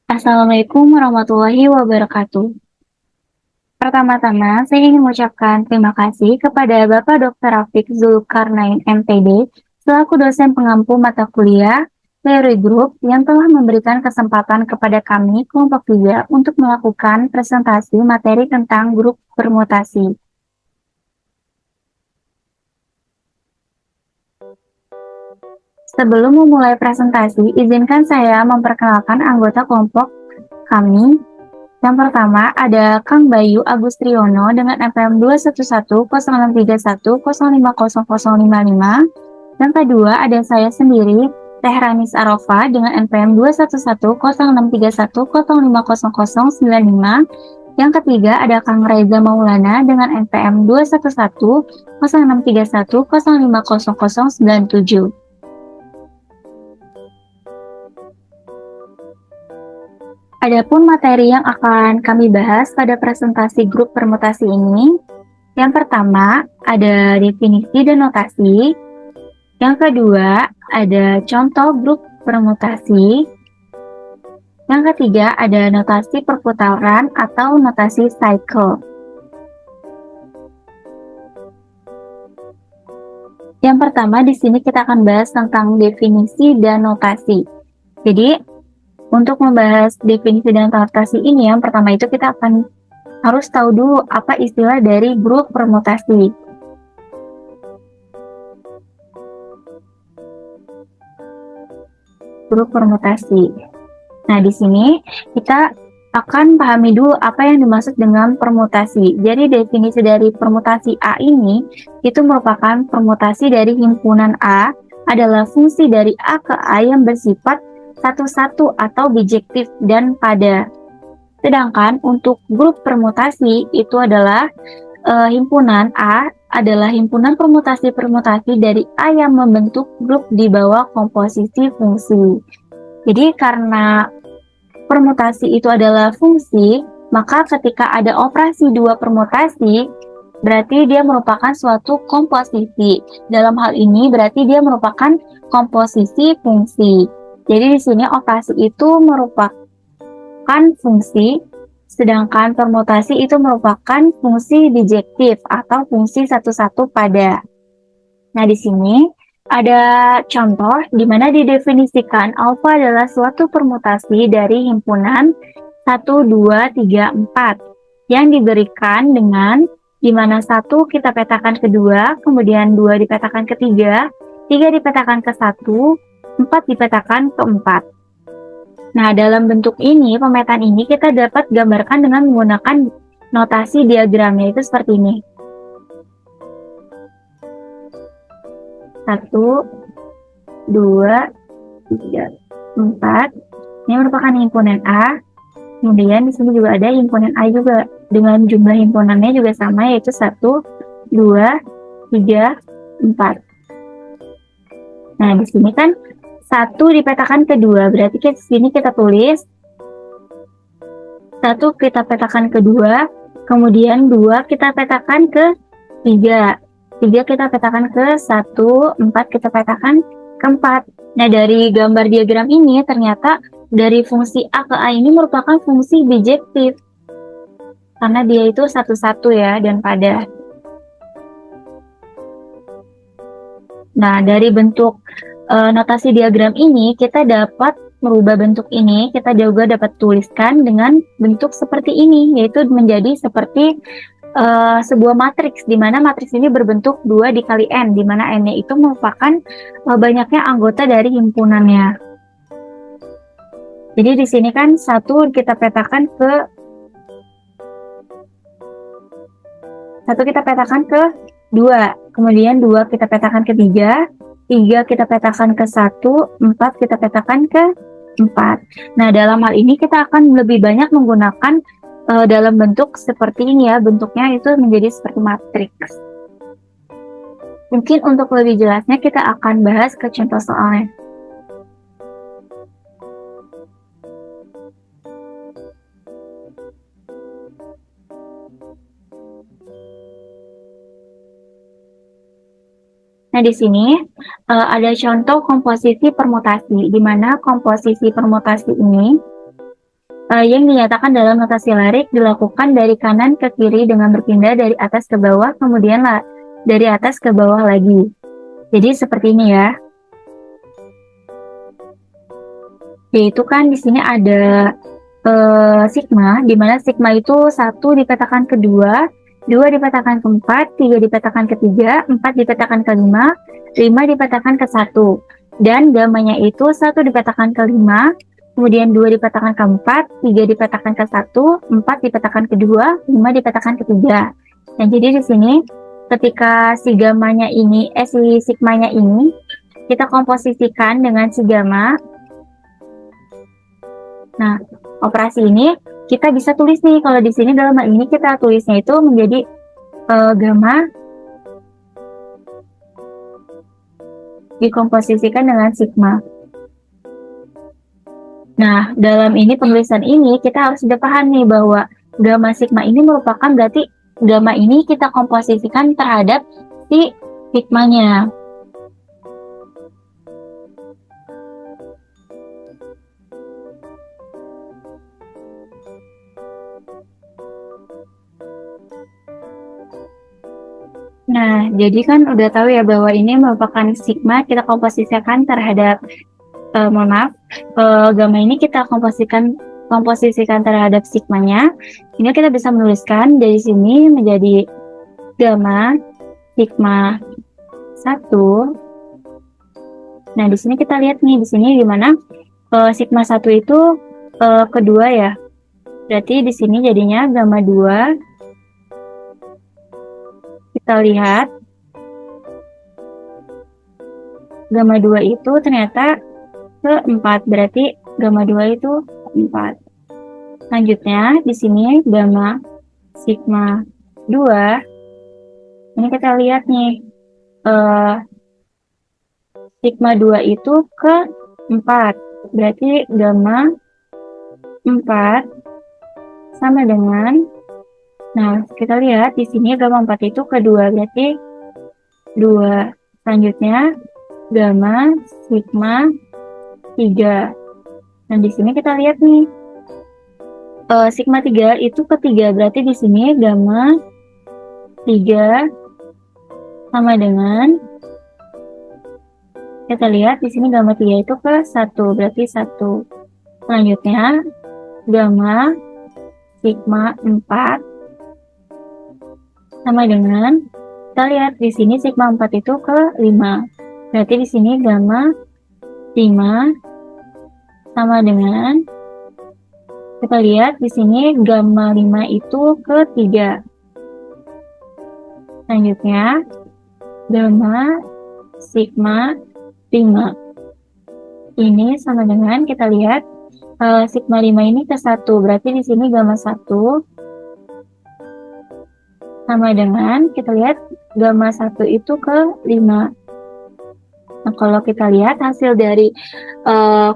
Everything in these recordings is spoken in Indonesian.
Assalamualaikum warahmatullahi wabarakatuh. Pertama-tama, saya ingin mengucapkan terima kasih kepada Bapak Dr. Rafiq Zulkarnain MPD selaku dosen pengampu mata kuliah Teori Group yang telah memberikan kesempatan kepada kami kelompok 3 untuk melakukan presentasi materi tentang grup permutasi. Sebelum memulai presentasi, izinkan saya memperkenalkan anggota kelompok kami. Yang pertama ada Kang Bayu Agustriono dengan NPM 2110631050055. Yang kedua ada saya sendiri, Teh Ranis Arofa dengan NPM 2110631050095. Yang ketiga ada Kang Reza Maulana dengan NPM 2110631050097. Adapun materi yang akan kami bahas pada presentasi grup permutasi ini, yang pertama ada definisi dan notasi, yang kedua ada contoh grup permutasi, yang ketiga ada notasi perputaran atau notasi cycle. Yang pertama di sini kita akan bahas tentang definisi dan notasi. Jadi untuk membahas definisi dan notasi ini, yang pertama itu kita akan harus tahu dulu apa istilah dari grup permutasi. Grup permutasi. Nah, di sini kita akan pahami dulu apa yang dimaksud dengan permutasi. Jadi definisi dari permutasi A ini itu merupakan permutasi dari himpunan A adalah fungsi dari A ke A yang bersifat satu-satu atau bijektif dan pada. Sedangkan untuk grup permutasi itu adalah himpunan A adalah himpunan permutasi-permutasi dari A yang membentuk grup di bawah komposisi fungsi. Jadi karena permutasi itu adalah fungsi, maka ketika ada operasi dua permutasi, berarti dia merupakan suatu komposisi. Dalam hal ini berarti dia merupakan komposisi fungsi. Jadi di sini operasi itu merupakan fungsi, sedangkan permutasi itu merupakan fungsi bijektif atau fungsi satu-satu pada. Nah, di sini ada contoh di mana didefinisikan alfa adalah suatu permutasi dari himpunan 1, 2, 3, 4 yang diberikan dengan di mana 1 kita petakan ke 2, kemudian 2 dipetakan ke 3, 3 dipetakan ke 1, 4 dipetakan ke 4. Nah, dalam bentuk ini, pemetaan ini kita dapat gambarkan dengan menggunakan notasi diagramnya itu seperti ini. 1, 2, 3, 4. Ini merupakan himpunan A. Kemudian di sini juga ada himpunan A juga dengan jumlah himpunannya juga sama, yaitu 1, 2, 3, 4. Nah, di sini kan 1 dipetakan ke 2, berarti di sini kita tulis 1 kita petakan ke 2, kemudian 2 kita petakan ke 3, 3 kita petakan ke 1, 4 kita petakan ke 4. Nah, dari gambar diagram ini ternyata dari fungsi A ke A ini merupakan fungsi bijektif karena dia itu satu-satu ya dan pada. Nah, dari bentuk notasi diagram ini kita dapat merubah bentuk ini, kita juga dapat tuliskan dengan bentuk seperti ini, yaitu menjadi seperti sebuah matriks, di mana matriks ini berbentuk 2 dikali N, di mana N-nya itu merupakan banyaknya anggota dari himpunannya. Jadi di sini kan 1 kita petakan ke 2, kemudian 2 kita petakan ke 3, 3 kita petakan ke 1, 4 kita petakan ke 4. Nah, dalam hal ini kita akan lebih banyak menggunakan dalam bentuk seperti ini ya, bentuknya itu menjadi seperti matriks. Mungkin untuk lebih jelasnya kita akan bahas ke contoh soalnya. Nah, di sini ada contoh komposisi permutasi, di mana komposisi permutasi ini yang dinyatakan dalam notasi larik dilakukan dari kanan ke kiri dengan berpindah dari atas ke bawah, kemudian dari atas ke bawah lagi. Jadi seperti ini ya. Yaitu kan di sini ada sigma, di mana sigma itu 1 dipetakan ke 2, 2 dipetakan ke 4, 3 dipetakan ke 3, 4 dipetakan ke 5, 5 dipetakan ke 1. Dan gamanya itu 1 dipetakan ke 5, kemudian 2 dipetakan ke 4, 3 dipetakan ke 1, 4 dipetakan ke 2, 5 dipetakan ke 3. Nah, jadi di sini ketika si sigmanya ini kita komposisikan dengan si gamma. Nah, operasi ini kita bisa tulis nih, kalau di sini dalam hal ini kita tulisnya itu menjadi gamma dikomposisikan dengan sigma. Nah, dalam ini penulisan ini kita harus sudah paham nih bahwa gamma sigma ini merupakan berarti gamma ini kita komposisikan terhadap si sigmanya. Nah, jadi kan udah tahu ya bahwa ini merupakan sigma kita komposisikan terhadap gamma ini kita komposisikan terhadap sigmanya. Ini kita bisa menuliskan dari sini menjadi gamma sigma 1. Nah, di sini kita lihat nih, di sini gimana sigma 1 itu kedua ya. Berarti di sini jadinya gamma 2. Kita lihat gamma 2 itu ternyata ke 4, berarti gamma 2 itu 4. Selanjutnya di sini gamma sigma 2. Ini kita lihat nih sigma 2 itu ke 4, berarti gamma 4 sama dengan, nah kita lihat di sini gamma 4 itu ke 2, berarti 2. Selanjutnya gamma sigma 3. Nah, di sini kita lihat nih sigma 3 itu ke 3, berarti di sini gamma 3 sama dengan, kita lihat di sini gamma 3 itu ke 1, berarti 1. Selanjutnya gamma sigma 4 sama dengan, kita lihat di sini sigma 4 itu ke 5. Berarti di sini gamma 5 sama dengan, kita lihat di sini gamma 5 itu ke 3. Selanjutnya gamma sigma 5 ini sama dengan, kita lihat sigma 5 ini ke 1, berarti di sini gamma 1 sama dengan, kita lihat gamma 1 itu ke 5. Nah, kalau kita lihat hasil dari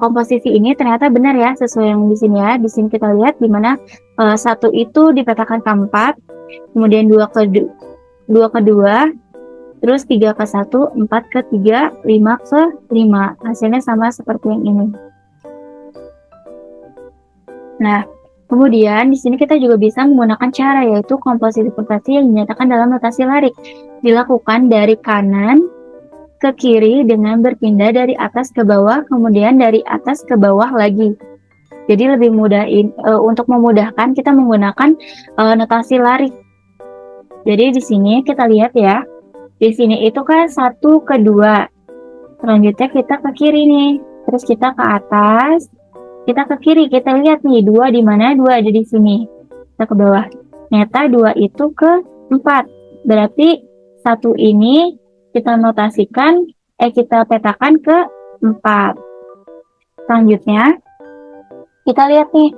komposisi ini ternyata benar ya, sesuai yang di sini ya. Di sini kita lihat di mana 1 itu dipetakan ke 4, kemudian 2 ke 2, terus 3 ke 1, 4 ke 3, 5 ke 5. Hasilnya sama seperti yang ini. Nah, kemudian di sini kita juga bisa menggunakan cara, yaitu komposisi permutasi yang dinyatakan dalam notasi larik. Dilakukan dari kanan ke kiri dengan berpindah dari atas ke bawah, kemudian dari atas ke bawah lagi. Jadi lebih mudah untuk memudahkan kita menggunakan notasi larik. Jadi di sini kita lihat ya, di sini itu kan 1 ke 2. Selanjutnya kita ke kiri nih, terus kita ke atas, kita ke kiri, kita lihat nih 2 di mana, 2 ada di sini. Kita ke bawah. Ternyata 2 itu ke 4. Berarti 1 ini kita notasikan, kita petakan ke 4. Selanjutnya kita lihat nih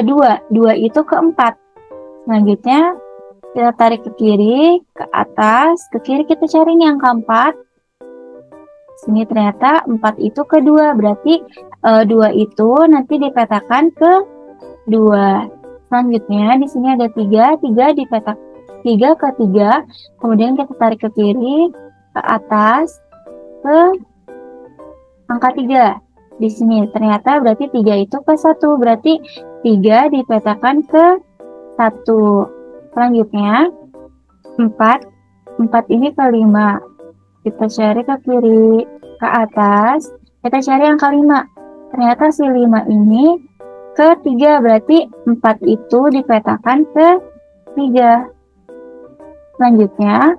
2 itu ke 4. Selanjutnya kita tarik ke kiri, ke atas, ke kiri kita cari nih angka 4. Sini ternyata 4 itu ke 2, berarti 2 itu nanti dipetakan ke 2. Selanjutnya di sini ada 3 dipetak 3 ke 3, kemudian kita tarik ke kiri, ke atas, ke angka 3. Di sini ternyata berarti 3 itu ke 1, berarti 3 dipetakan ke 1. Selanjutnya 4 ini ke 5. Kita cari ke kiri, ke atas, kita cari angka 5. Ternyata si 5 ini ke 3, berarti 4 itu dipetakan ke 3. Selanjutnya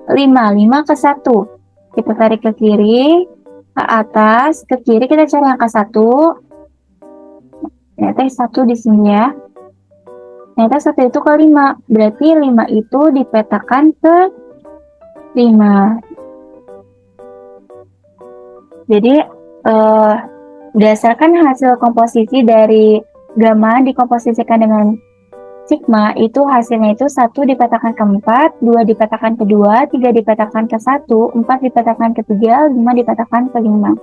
5 ke 1. Kita tarik ke kiri, ke atas, ke kiri kita cari angka 1. Ternyata 1 di sini ya. Ternyata 1 itu ke 5. Berarti 5 itu dipetakan ke 5. Jadi berdasarkan hasil komposisi dari gamma dikomposisikan dengan sigma, itu hasilnya itu 1 dipetakan ke 4, 2 dipetakan ke 2, 3 dipetakan ke 1, 4 dipetakan ke 3, 5 dipetakan ke 5.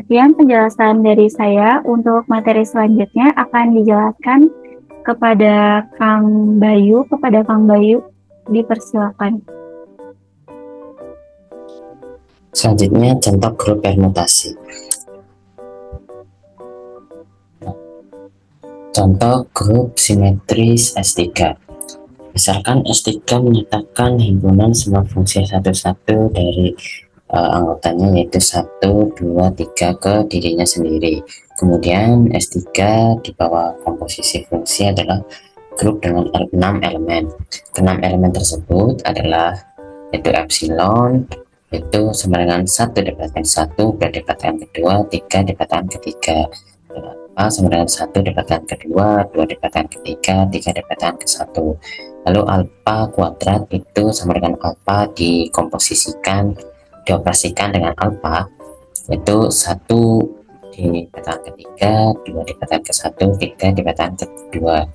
Sekian penjelasan dari saya. Untuk materi selanjutnya akan dijelaskan kepada Kang Bayu. Dipersilakan. Selanjutnya contoh grup permutasi. Contoh grup simetris S3. Misalkan S3 menyatakan himpunan semua fungsi satu-satu dari anggotanya, yaitu 1, 2, 3 ke dirinya sendiri. Kemudian S3 di bawah komposisi fungsi adalah grup dengan 6 elemen. Ke-6 elemen tersebut adalah yaitu epsilon, itu sama dengan 1 dipetakan 1, 2 dipetakan kedua, 3 dipetakan ketiga. A sama dengan 1 dipetakan kedua, 2 dipetakan ketiga, 3 dipetakan ke 1. Lalu alfa kuadrat itu sama dengan alfa dioperasikan dengan alfa, yaitu 1 dipetakan ketiga, 2 dipetakan ke 1, 3 dipetakan ke 2.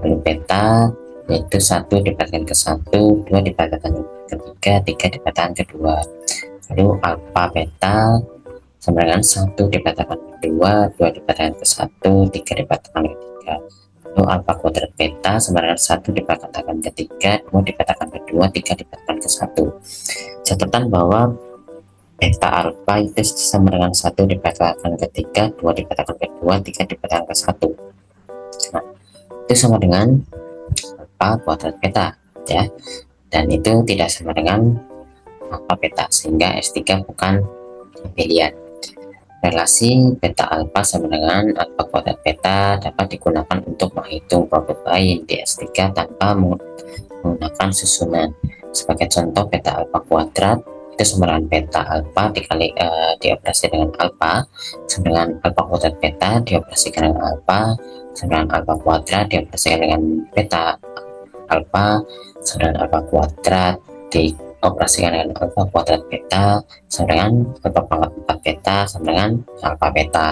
Lalu beta yaitu 1 dipetakan ke 1, 2 dipetakan ke 3, 3 dipetakan ke 2. Lalu alfa beta sama dengan 1 dipetakan ke 2, 2 dipetakan ke 1, 3 dipetakan ke 3. Lalu alfa kuadrat beta sama dengan 1 dipetakan ke 3, 2 dipetakan ke 2, 3 dipetakan ke 1. Catatan bahwa beta alfa itu sama dengan 1 dipetakan ke 3, 2 dipetakan ke 2, 3 dipetakan ke 1. Nah, itu sama dengan alfa kuadrat beta ya. Dan itu tidak sama dengan alfa beta, sehingga S3 bukan pilihan. Relasi beta alfa sama dengan alfa kuadrat beta dapat digunakan untuk menghitung produk lain di S3 tanpa menggunakan susunan. Sebagai contoh, beta alfa kuadrat itu sama dengan beta alfa dioperasi dengan alfa sama dengan alfa kuadrat beta dioperasikan dengan alfa sama dengan alfa kuadrat dioperasikan dengan beta alfa sama dengan alfa kuadrat dioperasikan dengan alfa kuadrat beta sama dengan alfa pangkat 4 beta sama dengan alfa beta.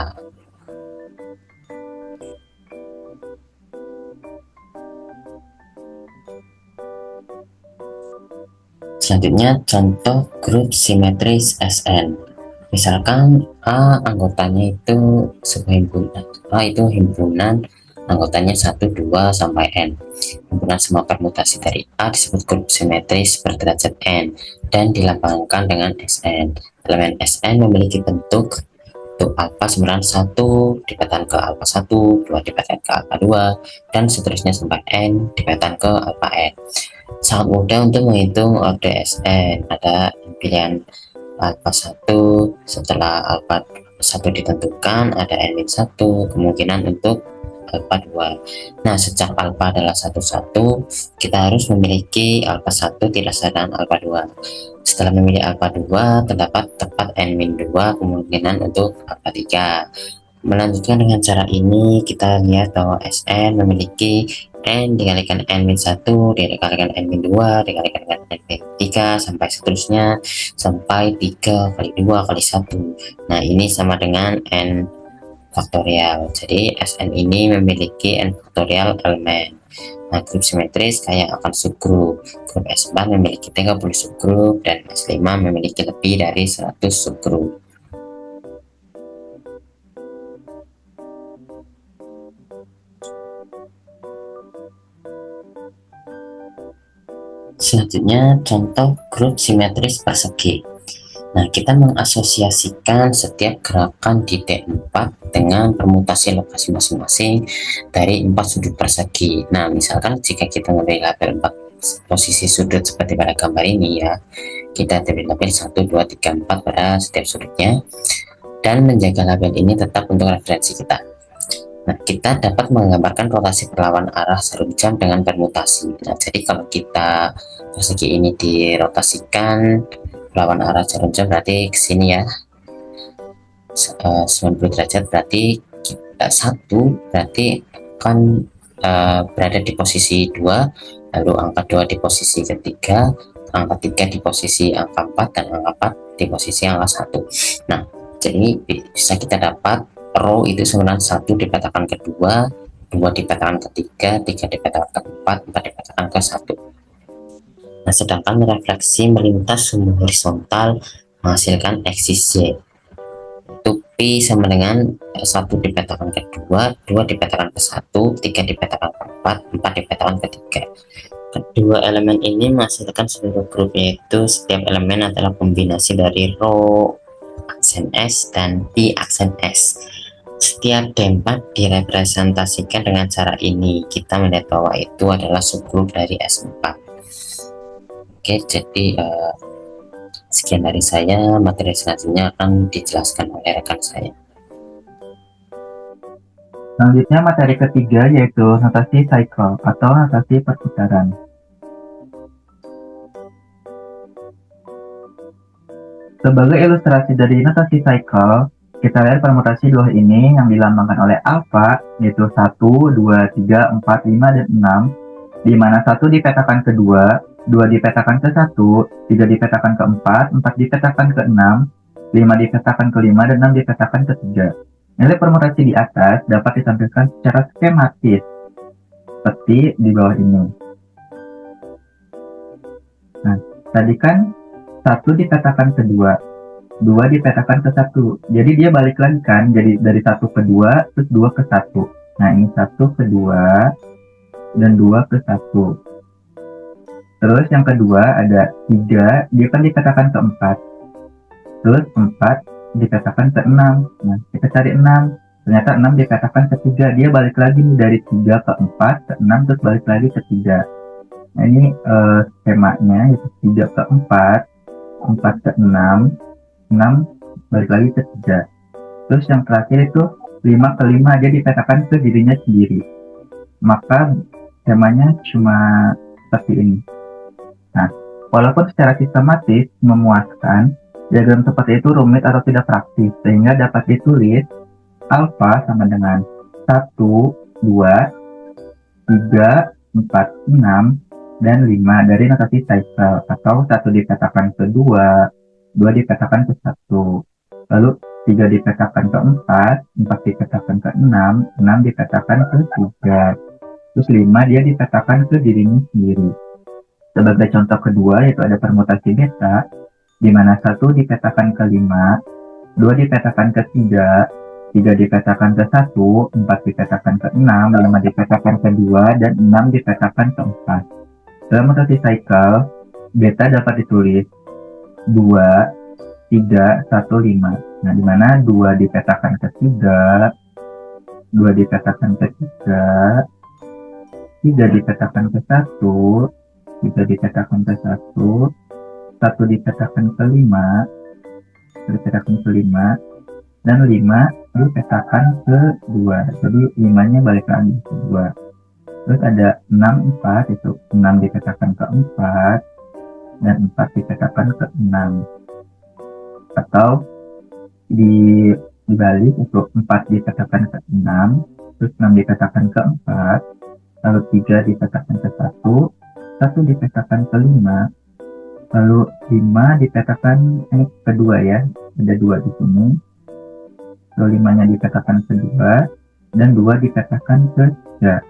Selanjutnya contoh grup simetris Sn. Misalkan A anggotanya itu sebuah himpunan, A itu himpunan anggotanya 1, 2 sampai N. Himpunan semua permutasi dari A disebut grup simetris berderajat N dan dilambangkan dengan Sn. Elemen Sn memiliki bentuk alfa sama dengan 1 dipetakan ke alfa 1, 2 dipetakan ke alfa 2, dan seterusnya sampai N dipetakan ke alfa N. Sangat mudah untuk menghitung orde Sn. Ada pilihan alfa 1, setelah alfa 1 ditentukan ada n-1 kemungkinan untuk alfa 2. Nah, sejak alfa adalah 1, kita harus memiliki alfa 1 tidak sama dengan alfa 2. Setelah memilih alfa 2, terdapat tepat n-2 kemungkinan untuk alfa 3. Melanjutkan dengan cara ini, kita lihat bahwa Sn memiliki n dikalikan n-1 dikalikan n-2 dikalikan dengan n-3 sampai seterusnya sampai 3 kali 2 kali 1. Nah, ini sama dengan n faktorial. Jadi Sn ini memiliki n faktorial elemen. Nah, grup simetris kayak akan subgrup. Grup S4 memiliki 30 subgrup dan S5 memiliki lebih dari 100 subgrup. Selanjutnya, contoh grup simetris persegi. Nah, kita mengasosiasikan setiap gerakan di D4 dengan permutasi lokasi masing-masing dari 4 sudut persegi. Nah, misalkan jika kita memberi label 4 posisi sudut seperti pada gambar ini ya, kita beri label 1, 2, 3, 4 pada setiap sudutnya, dan menjaga label ini tetap untuk referensi kita. Nah, kita dapat menggambarkan rotasi perlawan arah jarum jam dengan permutasi. Nah, jadi kalau kita persegi ini dirotasikan lawan arah jarum jam berarti ke sini ya, 90 derajat, berarti kita 1 berarti akan berada di posisi 2, lalu angka 2 di posisi ketiga, angka 3 di posisi angka 4, dan angka 4 di posisi angka 1. Nah, jadi bisa kita dapat row itu sebenarnya 1 dipetakan ke 2, 2 dipetakan ke 3, 3 dipetakan ke 4, 4 dipetakan ke 1. Nah, sedangkan refleksi melintas sumbu horizontal menghasilkan eksis Y, itu P sama dengan 1 dipetakan ke 2, 2 dipetakan ke 1, 3 dipetakan ke 4, 4 dipetakan ke 3. Kedua elemen ini menghasilkan seluruh grup, yaitu setiap elemen adalah kombinasi dari row aksen S dan P aksen S. Setiap D4 direpresentasikan dengan cara ini. Kita melihat bahwa itu adalah subgrup dari S4. Oke, jadi sekian dari saya. Materi selanjutnya akan dijelaskan oleh rekan saya. Selanjutnya materi ketiga yaitu notasi cycle atau notasi perputaran. Sebagai ilustrasi dari notasi cycle, kita lihat permutasi dua ini yang dilambangkan oleh alfa, yaitu 1, 2, 3, 4, 5, dan 6, di mana 1 dipetakan ke 2, 2 dipetakan ke 1, 3 dipetakan ke 4, 4 dipetakan ke 6, 5 dipetakan ke 5, dan 6 dipetakan ke 3. Nilai permutasi di atas dapat ditampilkan secara skematis, seperti di bawah ini. Nah, tadi kan 1 dipetakan ke 2, 2 dipetakan ke 1. Jadi dia balik lagi kan, jadi dari 1 ke 2, terus 2 ke 1. Nah, ini 1 ke 2, dan 2 ke 1. Terus yang kedua ada 3, dia kan dipetakan ke 4. Terus 4 dipetakan ke 6. Nah, kita cari 6. Ternyata 6 dipetakan ke 3. Dia balik lagi nih dari 3 ke 4, ke 6, terus balik lagi ke 3. Nah, ini skemanya, yaitu 3 ke 4, 4 ke 6, 6 balik lagi ke 3. Terus yang terakhir itu 5 ke 5, dia dipetakan ke dirinya sendiri. Maka skemanya cuma seperti ini. Nah, walaupun secara sistematis memuaskan, diagram seperti itu rumit atau tidak praktis, sehingga dapat ditulis alfa sama dengan 1, 2, 3, 4, 6, dan 5 dari notasi cycle, atau 1 dipetakan ke 2, 2 dipetakan ke 1, lalu 3 dipetakan ke 4, 4 dipetakan ke 6, 6 dipetakan ke 3, terus 5 dia dipetakan ke dirinya sendiri. Sebagai contoh kedua, yaitu ada permutasi beta, di mana 1 dipetakan ke 5, 2 dipetakan ke 3, 3 dipetakan ke 1, 4 dipetakan ke 6, 5 dipetakan ke 2, dan 6 dipetakan ke 4. Dalam notasi cycle, beta dapat ditulis 2, 3, 1, 5. Nah, di mana 2 dipetakan ke 3, 2 dipetakan ke 3, 3 dipetakan ke 1, 3 dipetakan ke 1, 1 dipetakan ke 5, dipetakan ke 5, dan 5 dipetakan ke 2. Jadi 5-nya balik lagi ke 2. Terus ada 6, 4, itu 6 dipetakan ke 4, dan 4 dipetakan ke 6. Atau dibalik, itu 4 dipetakan ke 6, terus 6 dipetakan ke 4, lalu 3 dipetakan ke 1, 1 dipetakan ke 5, lalu 5 dipetakan ke 2 ya, ada 2 di sini, lalu 5-nya dipetakan ke 2, dan 2 dipetakan ke 3.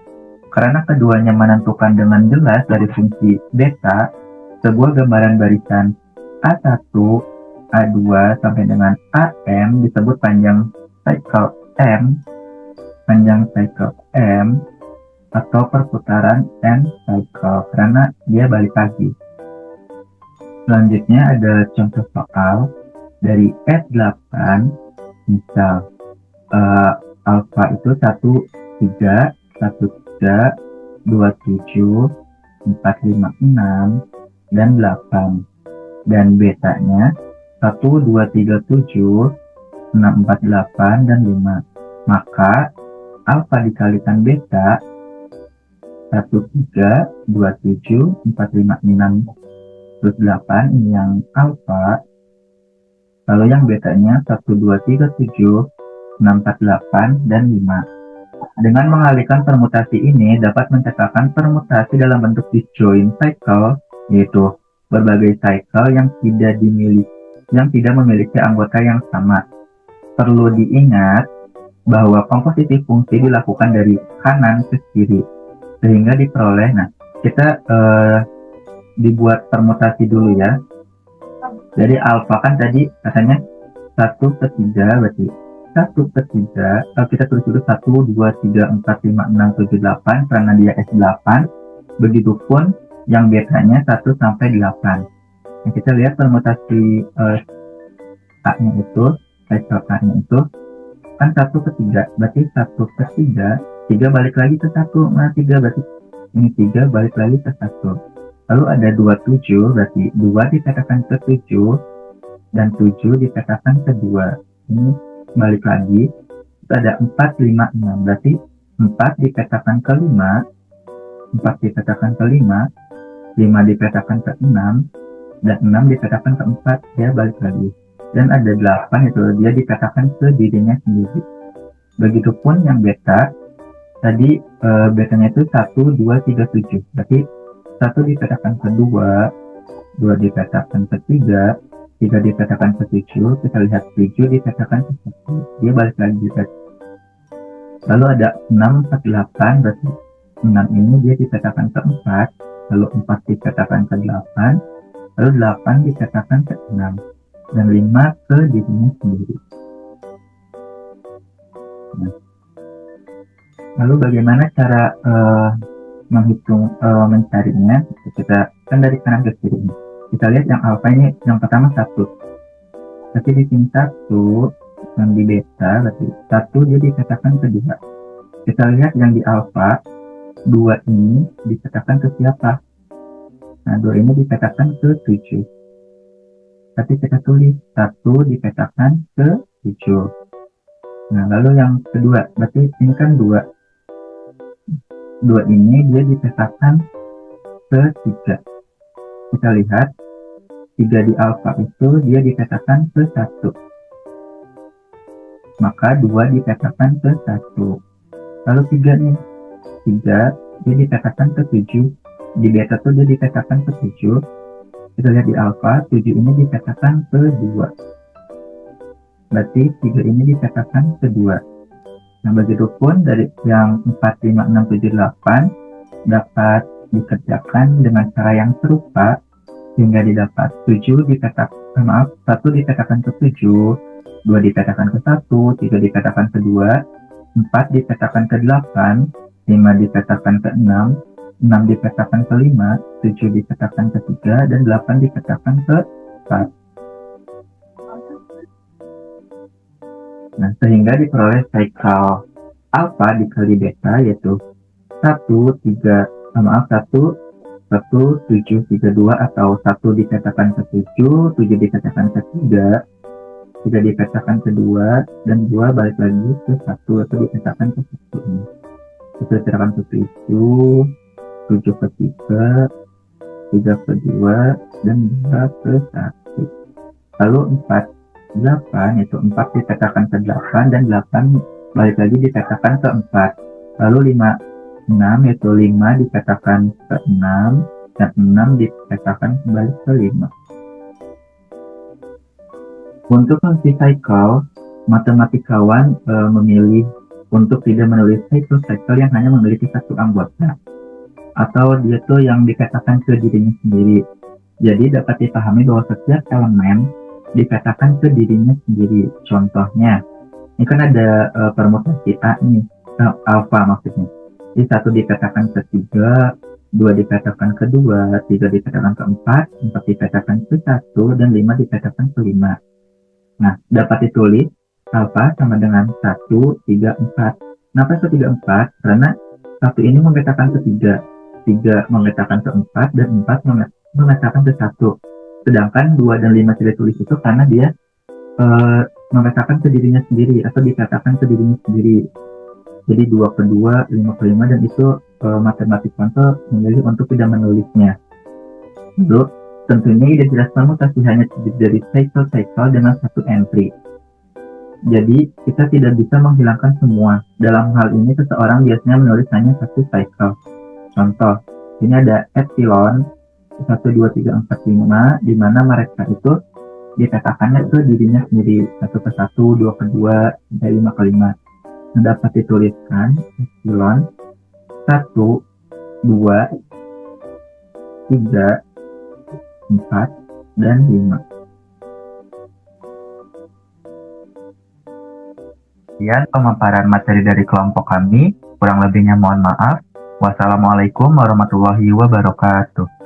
Karena keduanya menentukan dengan jelas dari fungsi beta, sebuah gambaran barisan A1, A2 sampai dengan AM disebut panjang cycle M atau perputaran N cycle karena dia balik lagi. Selanjutnya ada contoh soal dari S8, misal alfa itu 13, 13, 27, 456, dan 8. Dan betanya 1, 2, 3, 7, 6, 4, 8, dan 5. Maka alfa dikalikan beta 1, 3, 2, 7, 4, 5, 6, terus 8 ini yang alfa. Lalu yang betanya 1, 2, 3, 7, 6, 4, 8, dan 5. Dengan mengalihkan permutasi ini dapat menciptakan permutasi dalam bentuk disjoint cycle, yaitu berbagai cycle yang tidak memiliki anggota yang sama. Perlu diingat bahwa komposisi fungsi dilakukan dari kanan ke kiri sehingga diperoleh. Nah, kita dibuat permutasi dulu ya. Jadi alfa kan tadi katanya 1 per 3, berarti 1 per 3, kita tulis dulu 1, 2, 3, 4, 5, 6, 7, 8 karena dia S8. Begitupun yang betanya 1 sampai 8. Nah, kita lihat permutasi A-nya itu, cycle A-nya itu kan 1 per 3, berarti 1 per 3, 3 balik lagi ke 1, nah 3 berarti ini 3 balik lagi ke 1. Lalu ada 27, berarti 2 dikatakan ke 7, dan 7 dikatakan ke 2. Ini balik lagi, itu ada 4, 5, 6, berarti 4 dikatakan ke 5, 4 dikatakan ke 5, 5 dikatakan ke 6, dan 6 dikatakan ke 4, dia balik lagi. Dan ada 8, itu dia dikatakan ke dirinya sendiri. Begitupun yang beta, tadi betanya itu 1, 2, 3, 7, berarti 1 dikatakan ke 2, 2 dikatakan ke 3, 3 dikatakan ke 7, kita lihat 7 dikatakan ke 1, dia balik lagi. Lalu ada 6, 4, 8, berarti 6 ini dia dikatakan ke 4, lalu 4 dikatakan ke 8, lalu 8 dikatakan ke 6, dan 5 ke dirinya sendiri. Nah, lalu bagaimana cara menghitung mencarinya? Kita kan dari kanan ke kiri. Kita lihat yang alfa ini yang pertama 1. Tapi di sini 1, yang di beta berarti 1 dia dikatakan ke 2. Kita lihat yang di alfa 2 ini dikatakan ke siapa? Nah, 2 ini dikatakan ke 7. Tapi kita tulis 1 dikatakan ke 7. Nah, lalu yang kedua, berarti ini kan 2. 2 ini dia dikatakan ke 3. Kita lihat 3 di alfa itu dia dikatakan ke 1. Maka 2 dikatakan ke 1. Lalu 3 nih. 3 dia dikatakan ke 7. Di beta tuh dia dikatakan ke 7. Kita lihat di alfa 7 ini dikatakan ke 2. Berarti 3 ini dikatakan ke 2. Nah, begitupun dari yang 4, 5, 6, 7, 8 dapat dikerjakan dengan cara yang serupa sehingga didapat 1 dikatakan ke 7, 2 dikatakan ke 1, 3 dikatakan ke 2, 4 dikatakan ke 8, 5 dikatakan ke 6, 6 dikatakan ke 5, 7 dikatakan ke 3, dan 8 dikatakan ke 4. Nah, sehingga diperoleh cycle alpha dikali beta yaitu 1, 7, 3, 2 atau 1 dikatakan ke 7, 7 dikatakan ke 3, 3 dikatakan ke 2, dan 2 balik lagi ke 1 atau dikatakan ke 1 ini. 1 dikatakan ke 7, 7 ke 3, 3 ke 2, dan 2 ke 1. Lalu 4, 8, yaitu 4 dikatakan ke 8, dan 8 balik lagi dikatakan ke 4. Lalu 5, 6, yaitu 5 dikatakan ke 6, dan 6 dikatakan kembali ke 5. Untuk fungsi cycle, matematikawan memilih untuk tidak menulis cycle yang hanya memiliki satu anggota, atau dia tuh yang dikatakan ke dirinya sendiri. Jadi dapat dipahami bahwa setiap elemen dikatakan ke dirinya sendiri. Contohnya, ini kan ada permutasi A nih, alpha maksudnya. Jadi 1 dikatakan ke 3, 2 dikatakan ke 2, 3 dikatakan ke 4, 4 dikatakan ke 1, dan 5 dikatakan ke 5. Nah, dapat ditulis alpha sama dengan 1, 3, 4. Kenapa 1, 3, 4? Karena 1 ini mengatakan ke 3, 3 mengatakan ke 4, dan 4 mengatakan ke 1. Sedangkan 2 dan 5 tidak tulis itu karena dia mengatakan ke dirinya sendiri atau dikatakan ke dirinya sendiri. Jadi 2 ke 2, 5 ke 5, dan itu matematikwan memilih untuk tidak menulisnya. Lalu tentunya identitas permutasi hanya terdiri dari cycle dengan satu entry. Jadi kita tidak bisa menghilangkan semua. Dalam hal ini seseorang biasanya menulis hanya satu cycle. Contoh, ini ada epsilon 1, 2, 3, 4, 5, di mana mereka itu dikatakannya ke dirinya sendiri, 1 ke 1, 2 ke 2, 5 ke 5. Dapat dituliskan epsilon 1, 2, 3, 4, dan 5. Sekian pemaparan materi dari kelompok kami. Kurang lebihnya mohon maaf. Wassalamualaikum warahmatullahi wabarakatuh.